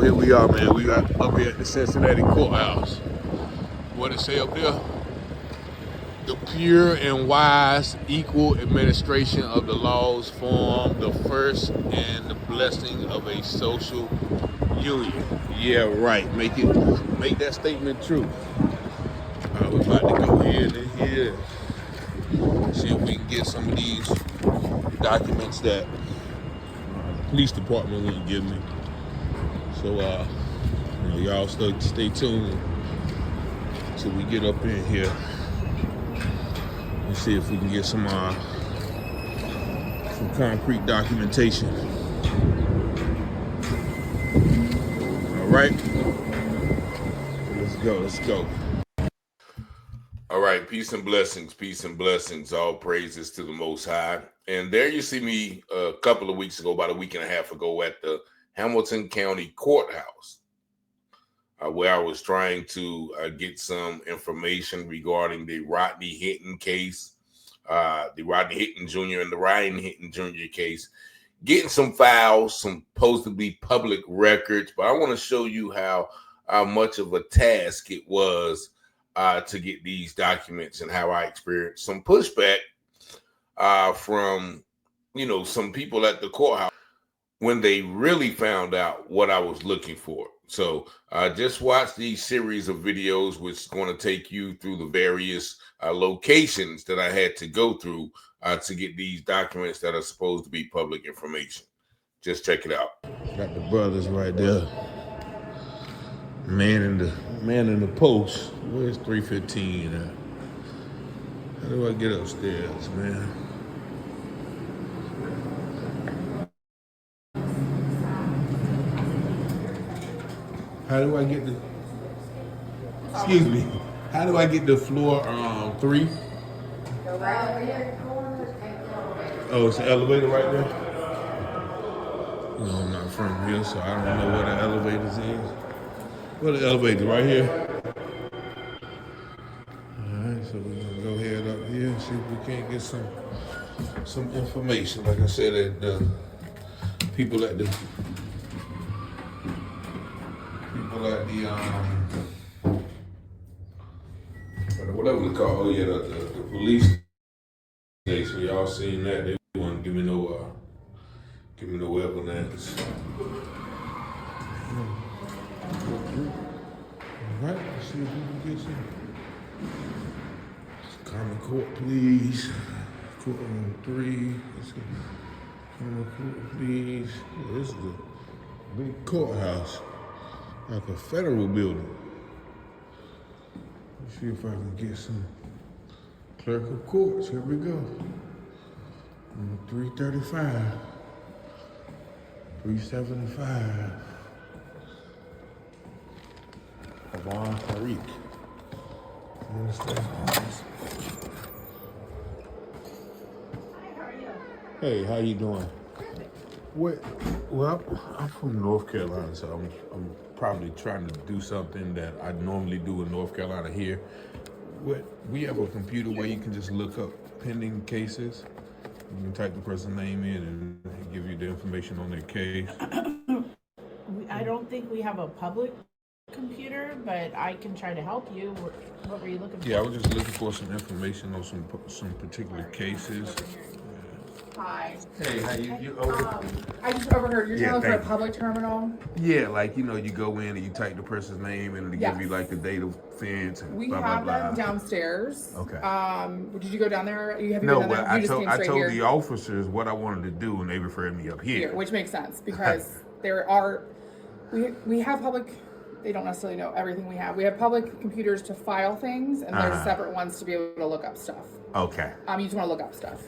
here we are, man. We got up here at the Cincinnati Courthouse. What it say up there? The pure and wise equal administration of the laws form the first and the blessing of a social union. Yeah, right. Make that statement true. We're about to go here and here. See if we can get some of these documents that police department wouldn't give me. So y'all stay tuned till we get up in here and see if we can get some concrete documentation. All right, let's go. All right, peace and blessings, all praises to the Most High. And there you see me a couple of weeks ago, about a week and a half ago, at the Hamilton County Courthouse, where I was trying to get some information regarding the Rodney Hinton case, the Rodney Hinton Jr. and the Ryan Hinton Jr. case, getting some files, some supposed to be public records. But I want to show you how much of a task it was to get these documents, and how I experienced some pushback from, some people at the courthouse when they really found out what I was looking for. So just watch these series of videos, which is going to take you through the various locations that I had to go through to get these documents that are supposed to be public information. Just check it out. Got the brothers right there. Man in the post. Where's 315 at? How do I get upstairs, man? How do I get the? Excuse me. How do I get the floor 3? Oh, it's an elevator right there. I'm not from here, so I don't know where the elevators is. Where the elevator? Right here. All right, so we're gonna go ahead up here and see if we can't get some information. Like I said, the people at the whatever they call. Oh yeah, the police station. Y'all seen that? They wouldn't give me no evidence. All right, let's see if we can get some common court, please. Courtroom 3. Let's go. Common court, please. Yeah, this is a big courthouse, like a federal building. Let's see if I can get some clerk of courts. Here we go. 335, 375. Avon Tariq. You understand? Hey, how you doing? Well, I'm from North Carolina, so I'm probably trying to do something that I normally do in North Carolina here. We have a computer where you can just look up pending cases. You can type the person's name in and give you the information on their case. I don't think we have a public computer, but I can try to help you. What were you looking for? Yeah, I was just looking for some information on some particular cases. Hi. Hey, how you I just overheard you're telling for a public terminal. Yeah, like you go in and you type the person's name and it'll give you like the date of offense and We blah, have blah, blah. them downstairs. Okay. Did you go down there? I told the officers what I wanted to do and they referred me up here. Which makes sense because we have public. They don't necessarily know everything we have. We have public computers to file things, and there's separate ones to be able to look up stuff. Okay. You just want to look up stuff.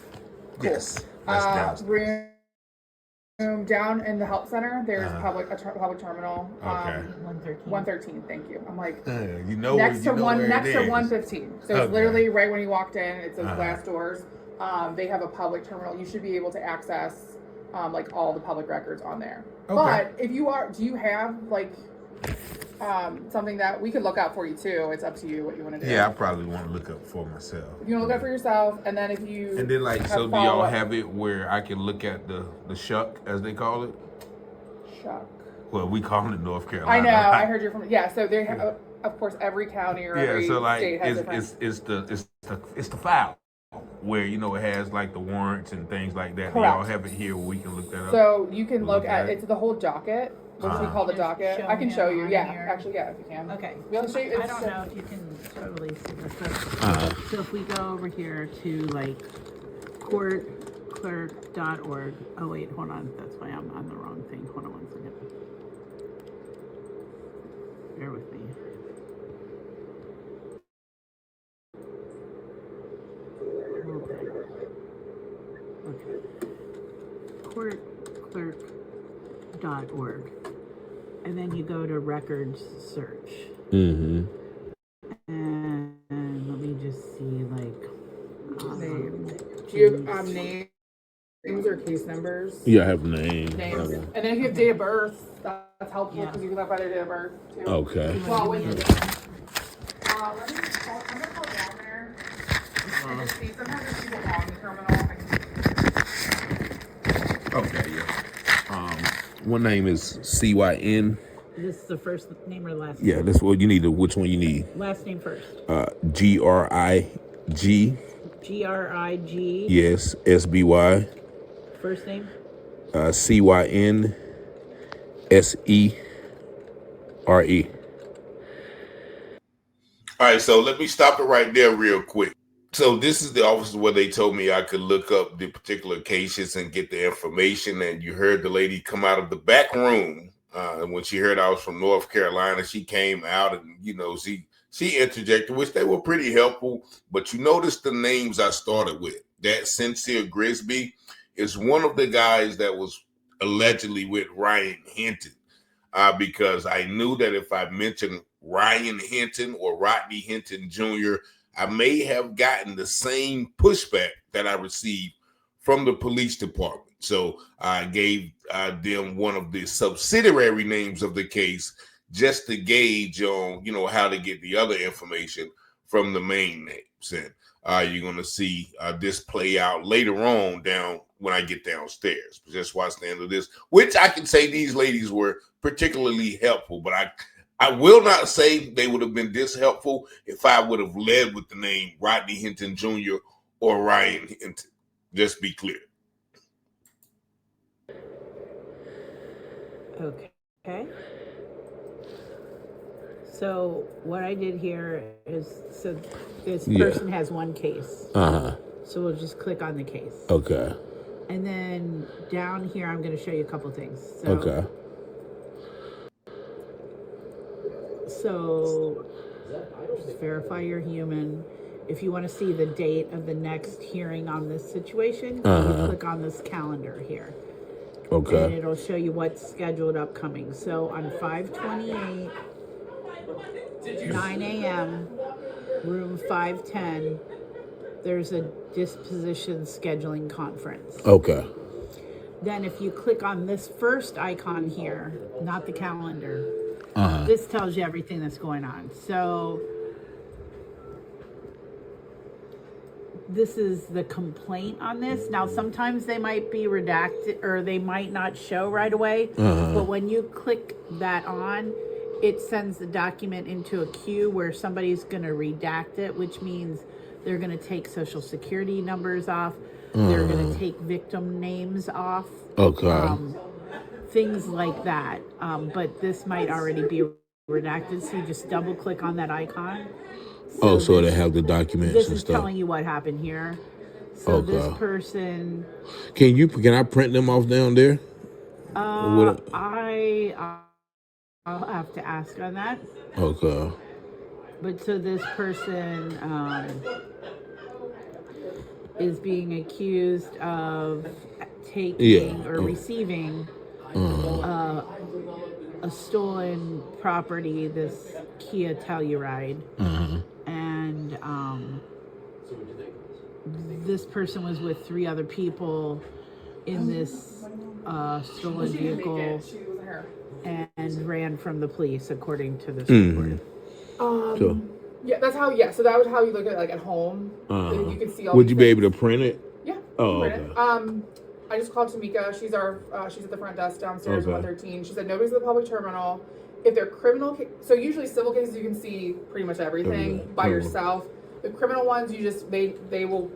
Cool. Yes. That's room down in the help center. There's a public terminal. Okay. 113. Thank you. I'm like next to 115. So it's literally right when you walked in. It's those glass doors. They have a public terminal. You should be able to access like all the public records on there. Okay. But if you do you have like something that we could look out for you too? It's up to you what you want to do. Yeah, I probably want to look up for myself. You want to look up for yourself, and then if you do y'all have it where I can look at the shuck as they call it? Shuck. Well, we call it North Carolina. I know. I heard you're from. Yeah. So they have, of course, every county or every so like state has it's the file where it has like the warrants and things like that. Correct. Y'all have it here where we can look that up. So you can look at it's the whole docket, which we call the Just docket. show I can him show you. on Yeah, here. actually, yeah, if you can. Okay. We'll show you. I don't know if you can totally see this, but so if we go over here to like courtclerk.org. Oh wait, hold on. That's why I'm on the wrong thing. Hold on one second. Bear with me. Okay. Courtclerk.org. And then you go to records search. Mm-hmm. And let me just see, like, Do you have names or case numbers? Yeah, I have names. Names. And then if you have date of birth, that's helpful because you can look by their date of birth too. Okay. Well, when you I'm gonna call down there and just see. Sometimes there's people on the terminal. Okay, yeah. One name is CYN. this is the first name or last name? Yeah, that's what you need. Which one you need? Last name first. GRIG. GRIG. Yes, SBY. First name? CYN SERE. All right, so let me stop it right there real quick. So this is the office where they told me I could look up the particular cases and get the information. And you heard the lady come out of the back room. And when she heard I was from North Carolina, she came out and, she interjected, which they were pretty helpful. But you notice the names I started with. That Sincere Grisby is one of the guys that was allegedly with Ryan Hinton. Because I knew that if I mentioned Ryan Hinton or Rodney Hinton Jr., I may have gotten the same pushback that I received from the police department. So I gave them one of the subsidiary names of the case just to gauge on, how to get the other information from the main names. And you're going to see this play out later on down when I get downstairs. Just watch the end of this, which I can say these ladies were particularly helpful, but I will not say they would have been this helpful if I would have led with the name Rodney Hinton Jr. or Ryan Hinton. Just be clear. Okay. So what I did here is, so this person has one case. Uh-huh. So we'll just click on the case. Okay. And then down here, I'm going to show you a couple things. So, Okay. So just verify you're human. If you want to see the date of the next hearing on this situation, you click on this calendar here. Okay. And it'll show you what's scheduled upcoming. So on 5/28, 9 a.m., room 510, there's a disposition scheduling conference. Okay. Then if you click on this first icon here, not the calendar, this tells you everything that's going on. So this is the complaint on this. Now, sometimes they might be redacted or they might not show right away. But when you click that on, it sends the document into a queue where somebody's going to redact it, which means they're going to take social security numbers off. They're going to take victim names off. Okay. Things like that. But this might already be redacted. So you just double click on that icon. So they have the documents This and is stuff. telling you what happened here. So this person. Can I print them off down there? I'll have to ask on that. Okay. But so this person is being accused of taking or receiving a stolen property, this Kia Telluride. And this person was with 3 other people in this stolen vehicle and ran from the police, according to this report. Yeah, that's how. Yeah, so that was how you look at it, like at home. You can see all. Would you be able to print it? Yeah. Oh, print okay. it. I just called Tamika. She's at the front desk downstairs in 113. She said nobody's at the public terminal. If they're criminal, so usually civil cases you can see pretty much everything by yourself. The criminal ones, they will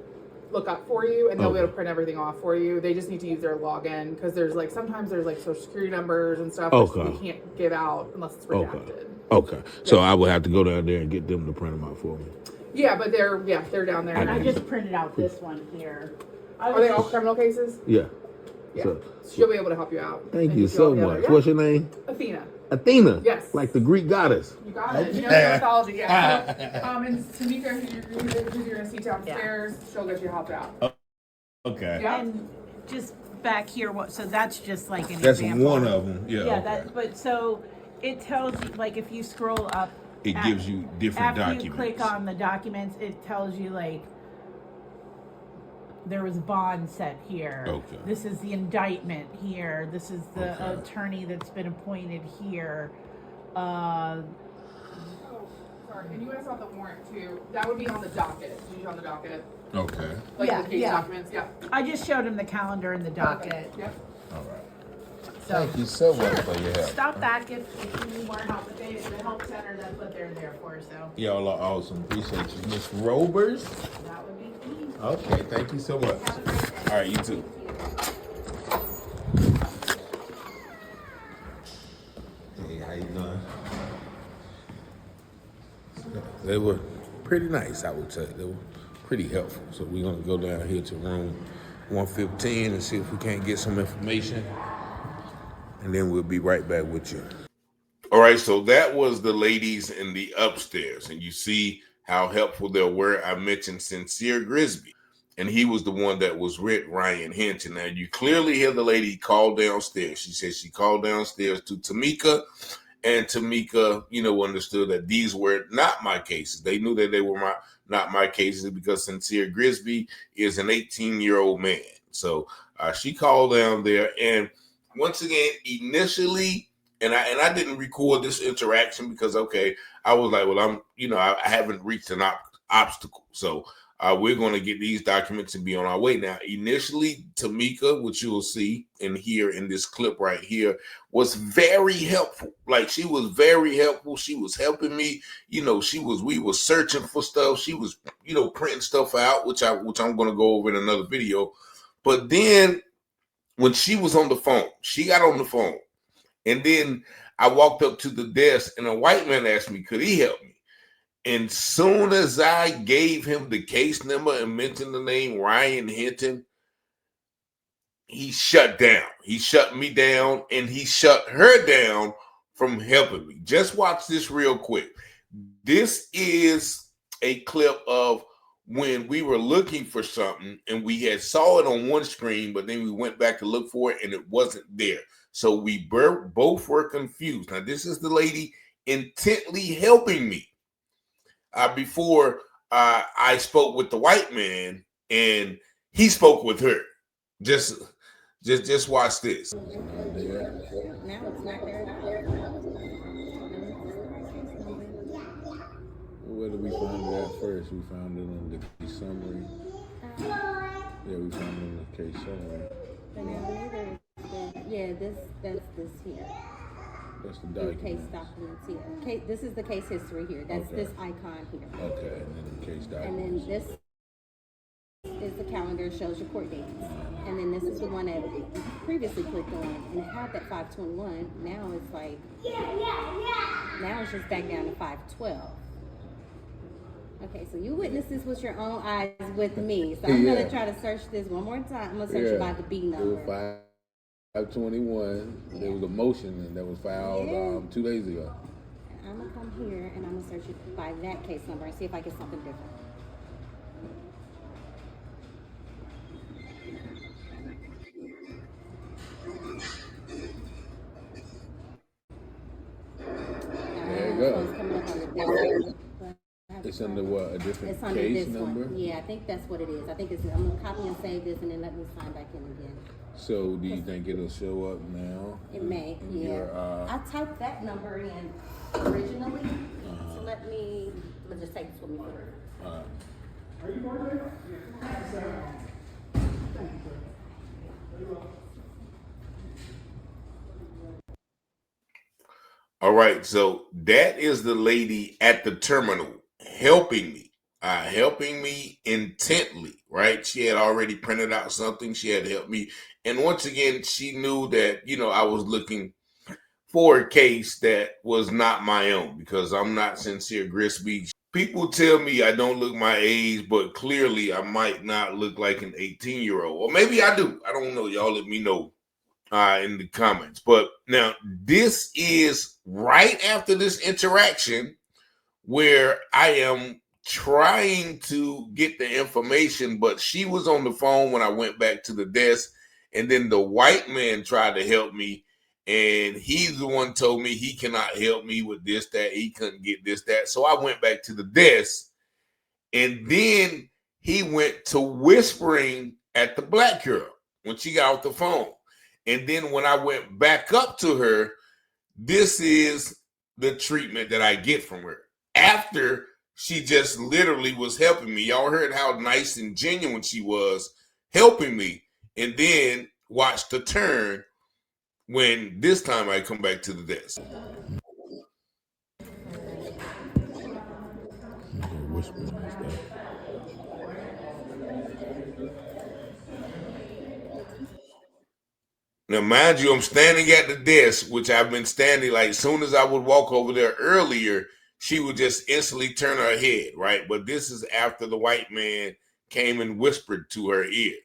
look up for you and they'll be able to print everything off for you. They just need to use their login because sometimes there's social security numbers and stuff which we can't give out unless it's redacted. Okay. So I would have to go down there and get them to print them out for me. Yeah, but they're down there. And I just printed out this one here. Are they all criminal cases? Yeah. Yeah. So she'll be able to help you out. Thank you so much. What's your name? Athena. Yes. Like the Greek goddess. You got it. You know the mythology, yeah. And Tamika, who you're going to see downstairs, she'll get you helped out. Okay. Yeah. And just back here, so that's just like an That's example. one of them. Yeah. Yeah, but so it tells you, like if you scroll up. It gives you different documents. After you click on the documents, it tells you there was bond set here. Okay. This is the indictment here. This is the attorney that's been appointed here. Sorry, and you guys saw the warrant too. That would be on the docket. Did you on the docket? Okay. The case documents, yeah. I just showed him the calendar and the docket. Yep. All right. So, Thank you so much for your help. stop back if you need more help. But the help center, that's what they're there for. So Y'all are awesome. Appreciate you. Miss Robers. that would be me. Okay, thank you so much. Have a great day. All right, you too. Hey, how you doing? They were pretty nice, I would say. They were pretty helpful. So we're gonna go down here to room 115 and see if we can't get some information. And then we'll be right back with you. All right, so that was the ladies in the upstairs, and you see how helpful they were. I mentioned Sincere Grisby, and he was the one that was with Ryan Hinton. Now, you clearly hear the lady call downstairs. She said she called downstairs to Tamika, and Tamika, understood that these were not my cases. They knew that they were not my cases because Sincere Grisby is an 18-year-old man. So she called down there, and once again, initially, and I didn't record this interaction because, I was like, well, I haven't reached an obstacle. So we're going to get these documents and be on our way. Now, initially, Tamika, which you will see and hear in this clip right here, was very helpful. Like, she was very helpful. She was helping me. We were searching for stuff. She was, printing stuff out, which I'm going to go over in another video. But then when she was on the phone, she got on the phone. And then I walked up to the desk and a white man asked me, could he help me? And soon as I gave him the case number and mentioned the name Ryan Hinton, he shut down. He shut me down and he shut her down from helping me. Just watch this real quick. This is a clip of when we were looking for something and we had saw it on one screen, but then we went back to look for it and it wasn't there. So we both were confused. Now, this is the lady intently helping me. Before I spoke with the white man and he spoke with her. Just watch this. Now it's not there at all. Where did we find it at first? We found it in the case summary. Yeah, we found it in the case summary. But now later, that's this here. That's the The document. case documents here. This is the case history here. That's this icon here. Okay, and then the case And documents. then this is the calendar, shows your court dates. And then this is the one that you previously clicked on, and it had that 521. Now it's like, now it's just back down to 512. Okay, so you witnessed this with your own eyes with me. So I'm gonna try to search this one more time. I'm gonna search it by the B number. 521. There was a motion that was filed 2 days ago. And I'm gonna come here and I'm gonna search it by that case number and see if I get something different. There you go. It's coming up under this. It's under what? A different It's under case this number? one. Yeah, I think that's what it is. I think I'm gonna copy and save this and then let me sign back in again. So do you think it'll show up now? It may, in yeah. your, I typed that number in originally, so let me just take this with me. Are you All right, so that is the lady at the terminal helping me intently, right? She had already printed out something. She had helped me. And once again, she knew that, I was looking for a case that was not my own because I'm not Sincere Grisby. People tell me I don't look my age, but clearly I might not look like an 18-year-old. Or maybe I do. I don't know. Y'all let me know in the comments. But now this is right after this interaction where I am trying to get the information, but she was on the phone when I went back to the desk, and then the white man tried to help me, and he's the one told me he cannot help me with this, that, he couldn't get this, that. So I went back to the desk, and then he went to whispering at the black girl when she got off the phone. And then when I went back up to her, this is the treatment that I get from her. After she just literally was helping me. Y'all heard how nice and genuine she was helping me. And then watch the turn when this time I come back to the desk. Now, mind you, I'm standing at the desk, which I've been standing like as soon as I would walk over there earlier, she would just instantly turn her head, right? But this is after the white man came and whispered to her ear.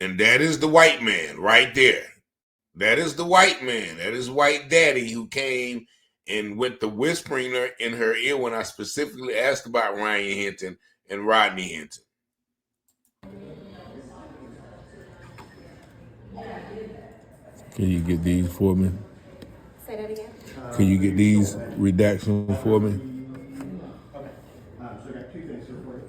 And that is the white man right there. That is the white man. That is white daddy who came and went to whispering her in her ear when I specifically asked about Ryan Hinton and Rodney Hinton. Can you get these for me? Say that again. Can you get these redactions for me? Okay. So I got two things here for you.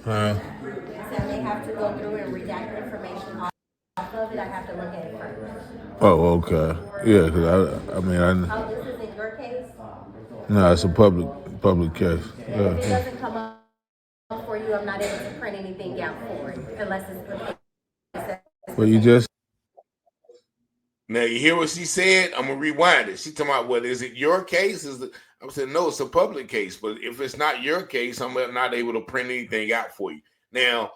Huh? So they have to go through and redact information off of it. I have to look at it first. Oh, okay. Yeah, because I mean, Oh, this isn't your case? no, it's a public case. If Yeah. it doesn't come up for you, I'm not able to print anything out for it unless it's the case. Well, you just. Now you hear what she said? I'm gonna rewind it. She talking about, well, is it your case? I said, no, it's a public case. But if it's not your case, I'm not able to print anything out for you. Now,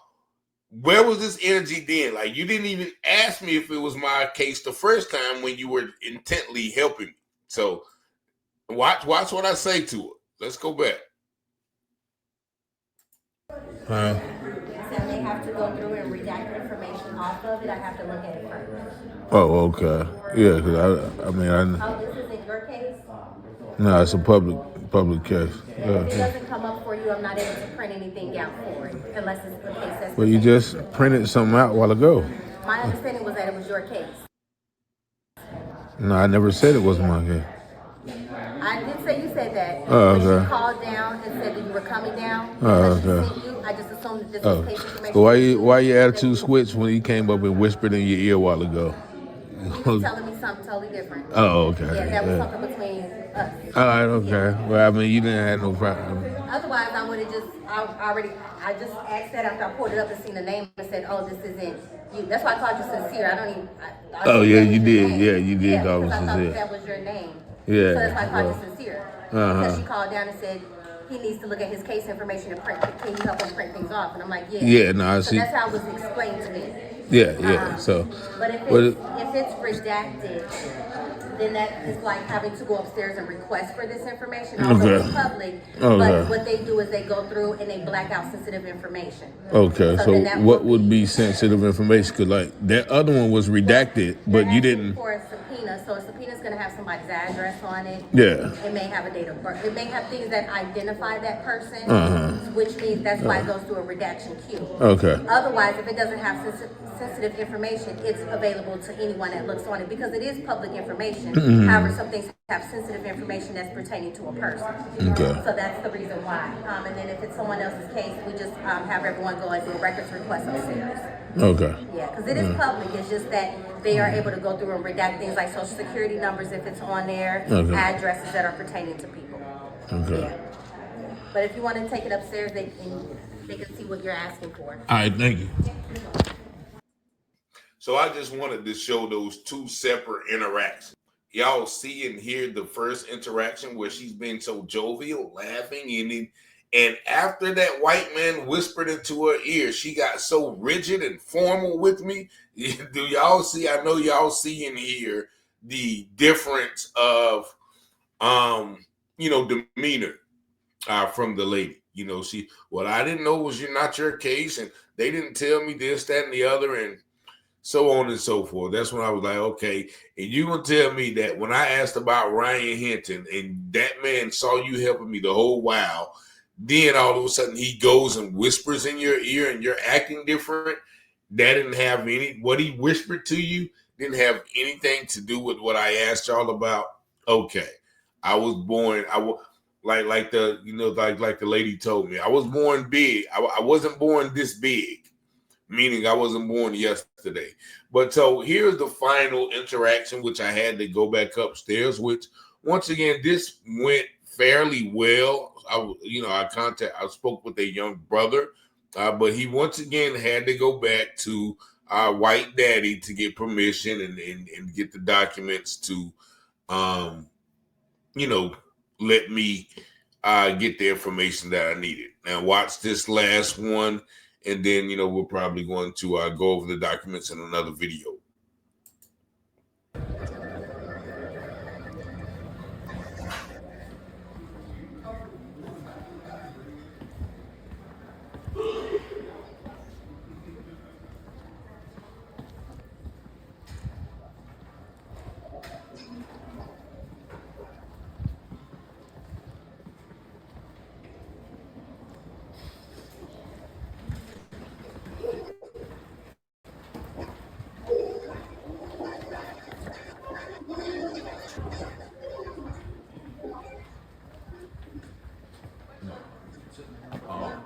where was this energy then? Like, you didn't even ask me if it was my case the first time when you were intently helping me. So watch what I say to her. Let's go back. Huh? So they have to go through and redact information off of it. I have to look at it first. Oh, okay. Yeah, because I mean, Oh, this isn't your case? no, it's a public case. If Yeah. it doesn't come up for you, I'm not able to print anything out for it unless it's the case that's Well, the you case. just printed something out a while ago. My understanding was that it was your case. No, I never said it was my case. I did say you said that. Oh, When okay. she called down and said that you were coming down, Oh, because she okay. sent you, I just assumed that this Oh, was case information. so why your attitude switched when he came up and whispered in your ear a while ago? You was telling me something totally different. Oh, okay. Yeah, that was Yeah. something between us. All right, okay. Well, I mean, you didn't have no problem. Otherwise, I would have just, I just asked that after I pulled it up and seen the name and said, oh, this isn't you. That's why I called you Sincere. I don't even. I Oh, assumed yeah, that was you your did. name. Yeah, you did Yeah, call me because I thought Sincere. that was your name. Yeah, So that's why I called well, you Sincere. uh-huh. Because she called down and said, he needs to look at his case information and print. Can you help him print things off? And I'm like, yeah. Yeah, no, I So see. that's how it was explained to me. Yeah. So, But if what it's redacted, then that is like having to go upstairs and request for this information. Although Okay. it's public, Okay. but what they do is they go through and they black out sensitive information. Okay, So so then that what will would be sensitive information? Because like that other one was redacted, but They're you asking didn't. for a subpoena, so a subpoena's going to have somebody's address on it. Yeah. It may have a date of birth. It may have things that identify that person, Uh-huh. which means that's why it goes through a redaction queue. Okay. Otherwise, if it doesn't have sensitive information, it's available to anyone that looks on it because it is public information. Mm-hmm. However, some things have sensitive information that's pertaining to a person. Okay. So that's the reason why. And then if it's someone else's case, we just have everyone go and do a records request upstairs. Okay. Yeah, because it is public. It's just that they are able to go through and redact things like social security numbers if it's on there, addresses that are pertaining to people. Okay. Yeah. But if you want to take it upstairs, they can see what you're asking for. All right, thank you. So I just wanted to show those two separate interactions. Y'all see and hear the first interaction where she's been so jovial, laughing, and after that white man whispered into her ear, she got so rigid and formal with me. Do y'all see? I know y'all see and hear the difference of demeanor from the lady. What I didn't know was not your case, and they didn't tell me this, that, and the other, and so on and so forth. That's when I was like, okay, and you gonna tell me that when I asked about Ryan Hinton and that man saw you helping me the whole while, then all of a sudden he goes and whispers in your ear and you're acting different? That didn't have what he whispered to you didn't have anything to do with what I asked y'all about. Okay. I was born, like the lady told me, I was born big. I wasn't born this big. Meaning I wasn't born yesterday. But so here's the final interaction, which I had to go back upstairs, which once again, this went fairly well. I spoke with a young brother, but he once again had to go back to our white daddy to get permission and get the documents to, let me get the information that I needed. Now watch this last one. And then, we're probably going to go over the documents in another video.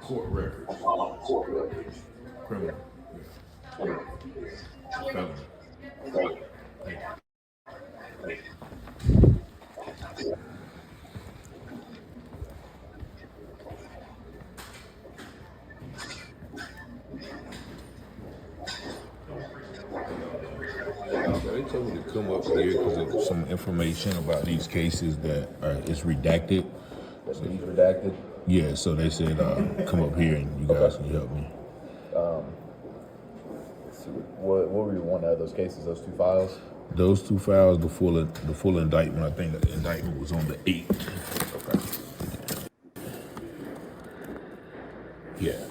Court records. Criminal. Felony. Thank you. They told me to come up here because of some information about these cases that is redacted. So he's redacted? Yeah, so they said come up here and you guys can help me. Let's see, what were you wanting out of those cases, those two files? Those two files, the full indictment, I think the indictment was on the 8th. Okay. Yeah.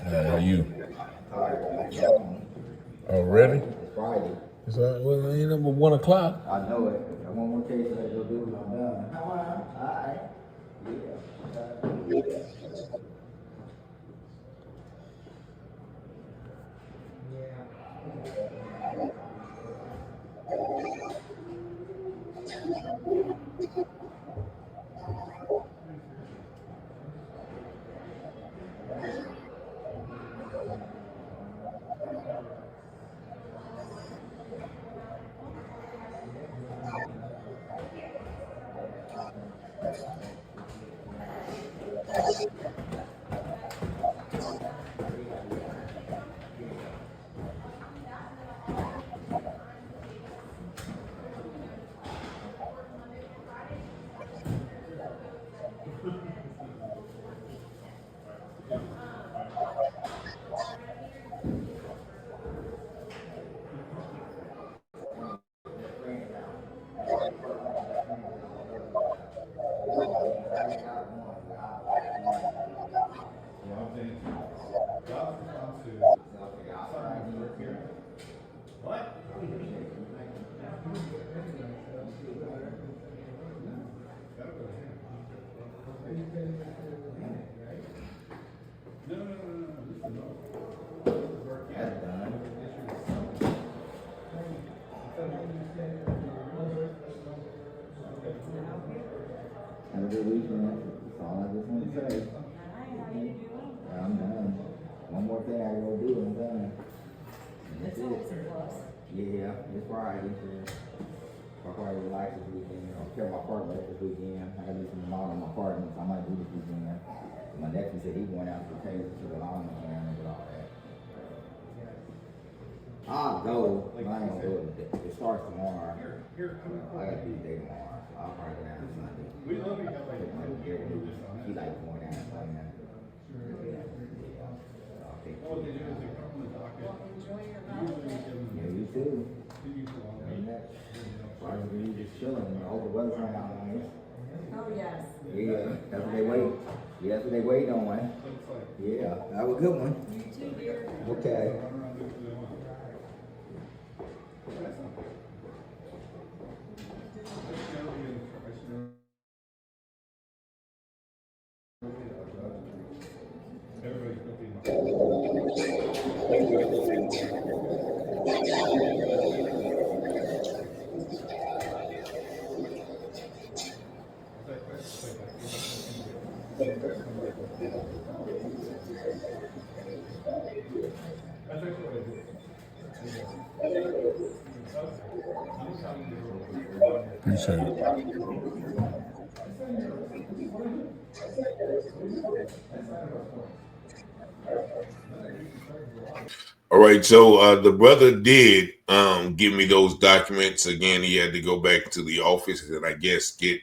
How are you? Already? Friday. It's well, ain't number 1 o'clock. I know it. I want one case I go do. I'm done. Alright. Yeah. Have a good weekend. That's all I just want to say. Yeah, I'm done. One more thing I gotta do, I'm done. That's it. Yeah, it's Friday. So I'll probably relax this weekend. I'll care my apartment this weekend. I gotta do some lawn in my apartment, so I might do this weekend. My nephew said he went out to Texas to the lawn and all that. I'll go, but I ain't gonna do it. It starts tomorrow. I gotta do the day tomorrow. So I'll probably go down to Sunday. We love you. He like going down and playing that. All they do is they come on the docket. Yeah, you too. Probably you just chilling. All the weather's right now, nice. Oh, yes. Yeah, that's what they wait. Yeah, that's what they wait on. Yeah, that was a good one. You too, dear. Okay. Appreciate it. All right, so the brother did give me those documents. Again, he had to go back to the office and I guess get,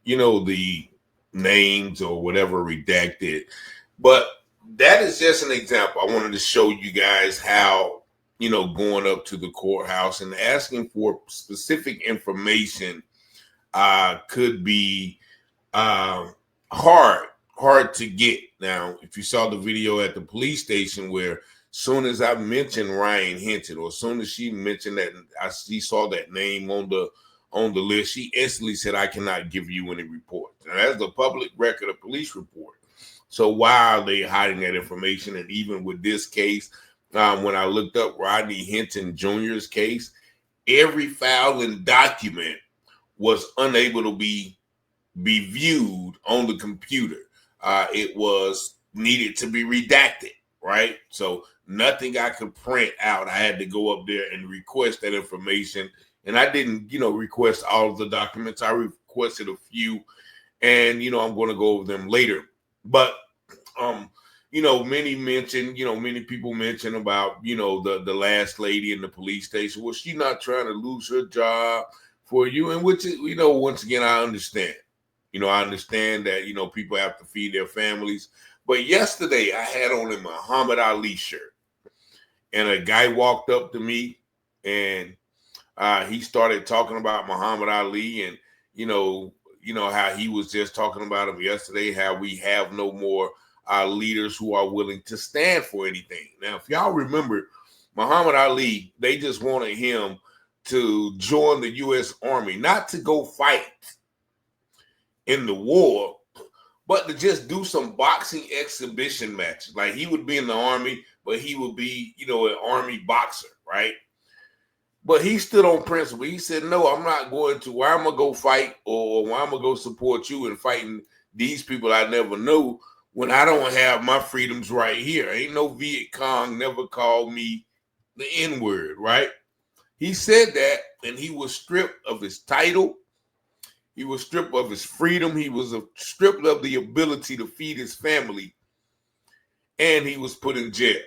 the names or whatever redacted. But that is just an example. I wanted to show you guys how going up to the courthouse and asking for specific information could be hard to get. Now, if you saw the video at the police station where soon as I mentioned Ryan Hinton, or as soon as she mentioned that she saw that name on the list, she instantly said, "I cannot give you any reports." Now, that's the public record, a police report. So why are they hiding that information? And even with this case, when I looked up Rodney Hinton Jr.'s case, every file and document was unable to be viewed on the computer. It was needed to be redacted, right? So nothing I could print out. I had to go up there and request that information. And I didn't, request all of the documents. I requested a few, and, I'm going to go over them later. But, many people mention about, the last lady in the police station. Was she not trying to lose her job for you? And which is, once again, I understand. I understand that, people have to feed their families. But yesterday I had on a Muhammad Ali shirt, and a guy walked up to me, and he started talking about Muhammad Ali, and, how he was just talking about him yesterday, how we have no more leaders who are willing to stand for anything. Now, if y'all remember, Muhammad Ali, they just wanted him to join the U.S. Army, not to go fight in the war, but to just do some boxing exhibition matches. Like, he would be in the Army, but he would be, an Army boxer, right? But he stood on principle. He said, "No, I'm not going to. Why am I going to go fight, or why am I going to go support you in fighting these people I never knew when I don't have my freedoms right here? Ain't no Viet Cong never called me the N-word," right? He said that, and he was stripped of his title. He was stripped of his freedom. He was stripped of the ability to feed his family, and he was put in jail.